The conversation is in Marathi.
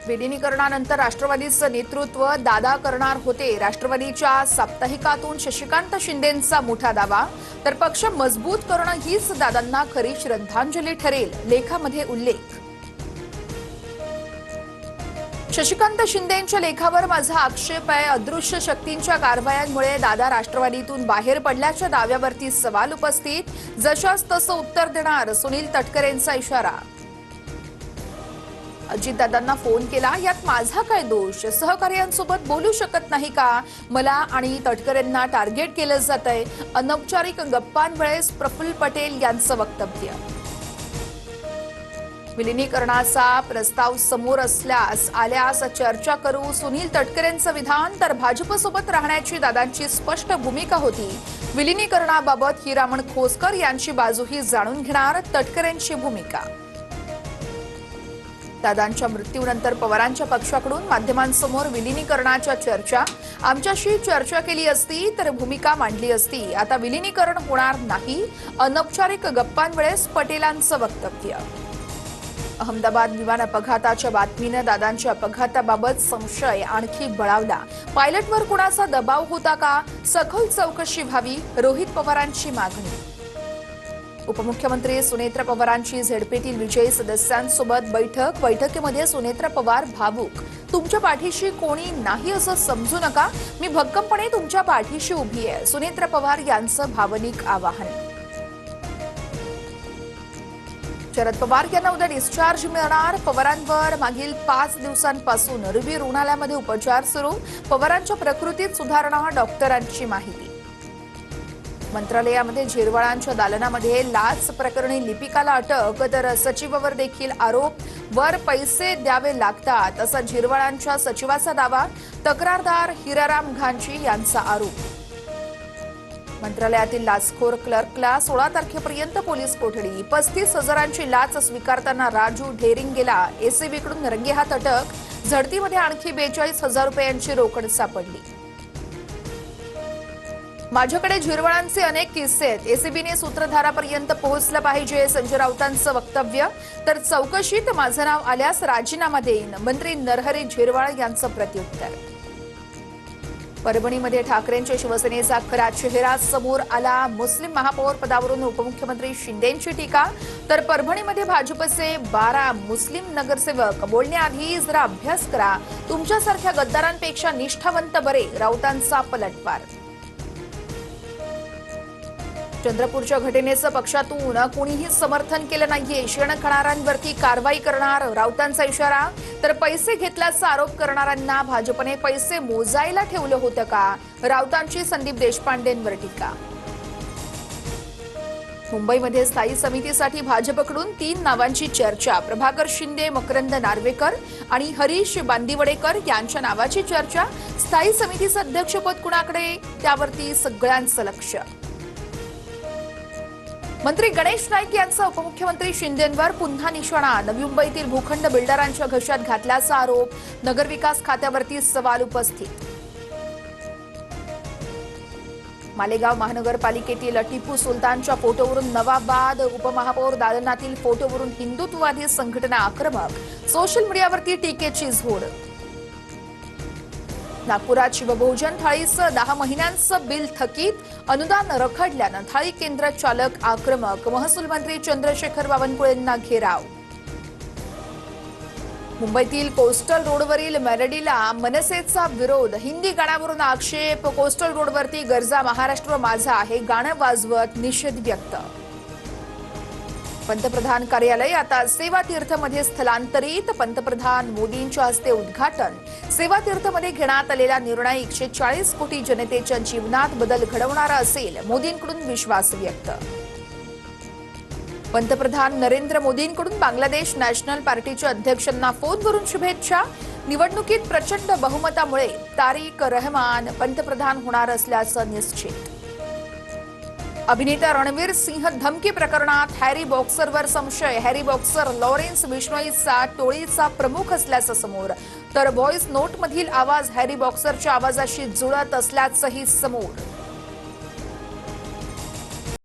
विलिनीकरणानंतर राष्ट्रवादीचं नेतृत्व दादा करणार होते। राष्ट्रवादीच्या साप्ताहिकातून शशिकांत शिंदेंचा मोठा दावा, तर पक्ष मजबूत करणं हीच दादांना खरी श्रद्धांजली ठरेल, लेखामध्ये उल्लेख। शशिकांत शिंदेंच्या लेखावर माझा आक्षेप आहे। अदृश्य शक्तींच्या कारवायांमुळे दादा राष्ट्रवादीतून बाहेर पडल्याच्या दाव्यावरती सवाल उपस्थित। जशास तसं उत्तर देणार, सुनील तटकरेंचा इशारा। अजितदादांना फोन केला, यात माझा काय दोष? सहकार्यांसोबत बोलू शकत नाही का? मला आणि तटकरेंना टार्गेट केलं जातंय। अनौपचारिक गप्पांवेळेस प्रफुल्ल पटेल यांचं वक्तव्य। विलिनीकरणाचा प्रस्ताव समोर आल्यास चर्चा करू, सुनील तटकरेंचं विधान। तर भाजपसोबत राहण्याची दादांची स्पष्ट भूमिका होती। विलिनीकरणाबाबत हिरामण खोसकर यांची बाजूही जाणून घेणार, तटकरेंची भूमिका। दादांच्या मृत्यूनंतर पवारांच्या पक्षाकडून माध्यमांसमोर विलिनीकरणाच्या चर्चा। आमच्याशी चर्चा केली असती तर भूमिका मांडली असती। आता विलिनीकरण होणार नाही, अनौपचारिक गप्पांवेळेस पटेलांचं वक्तव्य। अहमदाबाद विमान अपघाताच्या बातमीने दादांच्या अपघाताबाबत संशय आणखी बळावला। पायलटवर कुणाचा दबाव होता का? सखोल चौकशी व्हावी, रोहित पवारांची मागणी। उपमुख्यमंत्री सुनेत्रा पवारांची झेडपीतील विजयी सदस्यांसोबत बैठकीमध्ये सुनेत्रा पवार भावूक। तुमच्या पाठीशी कोणी नाही असं समजू नका, मी भक्कमपणे तुमच्या पाठीशी उभी आहे, सुनेत्रा पवार यांचं भावनिक आवाहन। शरद पवार यांना उद्या डिस्चार्ज मिळणार। पवारांवर मागील 5 दिवसांपासून रुबी रुग्णालयामध्ये उपचार सुरू। पवारांच्या प्रकृतीत सुधारणा, डॉक्टरांची माहिती। मंत्रालयामध्ये झिरवाळांच्या दालनामध्ये लाच प्रकरणी लिपिकाला अटक, तर सचिवावर देखील आरोप। वर पैसे द्यावे लागतात असा झिरवाळांच्या सचिवाचा दावा। तक्रारदार हिराराम घांची यांचा आरोप। मंत्रालयातील लाचखोर क्लर्कला 16 तारखेपर्यंत पोलीस कोठडी। 35,000ची लाच स्वीकारताना राजू ढेरिंग गेला एसीबीकडून रंगेहात अटक। झडतीमध्ये आणखी 42,000 रुपयांची रोकड सापडली। माझ्याकडे झिरवाळांचे अनेक किस्से आहेत, एसीबीने सूत्रधारापर्यंत पोहोचलं पाहिजे, संजय राऊतांचं वक्तव्य। तर चौकशीत माझं नाव आल्यास राजीनामा देईन, मंत्री नरहरी झिरवाळ यांचं प्रत्युत्तर। परभणीमध्ये ठाकरेंच्या शिवसेनेचा खरा चेहरा समोर आला। मुस्लिम महापौर पदावरून उपमुख्यमंत्री शिंदेंची टीका, तर परभणीमध्ये भाजपचे 12 मुस्लिम नगरसेवक बोलण्याआधी जरा अभ्यास करा, तुमच्यासारख्या गद्दारांपेक्षा निष्ठावंत बरे, राऊतांचा पलटवार। चंद्रपूरच्या घटनेचं पक्षातून कोणीही समर्थन केलं नाहीये, शेण खाणाऱ्यांवरती कारवाई करणार, राऊतांचा इशारा। तर पैसे घेतल्याचा आरोप करणाऱ्यांना भाजपने पैसे मोजायला ठेवलं होतं का? राऊतांची संदीप देशपांडेंवर टीका। मुंबईमध्ये स्थायी समितीसाठी भाजपकडून 3 नावांची चर्चा। प्रभाकर शिंदे, मकरंद नार्वेकर आणि हरीश बांदिवडेकर यांच्या नावाची चर्चा। स्थायी समितीचं अध्यक्षपद कुणाकडे, त्यावरती सगळ्यांचं लक्ष। मंत्री गणेश नाईक यांचा उपमुख्यमंत्री शिंदेंवर पुन्हा निशाणा। नवी मुंबईतील भूखंड बिल्डरांच्या घशात घातल्याचा आरोप। नगरविकास खात्यावरती सवाल उपस्थित। मालेगाव महानगरपालिकेतील टिपू सुलतानच्या फोटोवरून नवाबाद उपमहापौर दालनातील फोटोवरून हिंदुत्ववादी संघटना आक्रमक। सोशल मीडियावरती टीकेची झोड। नागपुरात शिवभोजन थाळीचं 10 महिन्यांचं बिल थकीत, अनुदान रखडल्यानं थाळी केंद्र चालक आक्रमक। महसूल मंत्री चंद्रशेखर बावनकुळेंना घेराव। मुंबईतील कोस्टल रोडवरील मेलडीला मनसेचा विरोध। हिंदी गाण्यावरून आक्षेप। कोस्टल रोडवरती गरजा महाराष्ट्र माझा हे गाणं वाजवत निषेध व्यक्त। पंतप्रधान कार्यालय आता सेवातीर्थमध्ये स्थलांतरित। पंतप्रधान मोदींच्या हस्ते उद्घाटन। सेवातीर्थमध्ये घेण्यात आलेला निर्णय 140 कोटी जनतेच्या जीवनात बदल घडवणारा असेल, मोदींकडून विश्वास व्यक्त। पंतप्रधान नरेंद्र मोदींकडून बांगलादेश नॅशनल पार्टीच्या अध्यक्षांना फोनवरून शुभेच्छा। निवडणुकीत प्रचंड बहुमतामुळे तारिक रहमान पंतप्रधान होणार असल्याचं निश्चित। अभिनेता रणवीर सिंह धमकी प्रकरणात हॅरी बॉक्सरवर संशय। हॅरी बॉक्सर लॉरेन्स बिश्नोईचा टोळीचा प्रमुख असल्याचं समोर, तर व्हॉइस नोटमधील आवाज हॅरी बॉक्सरच्या आवाजाशी जुळत असल्याचंही समोर।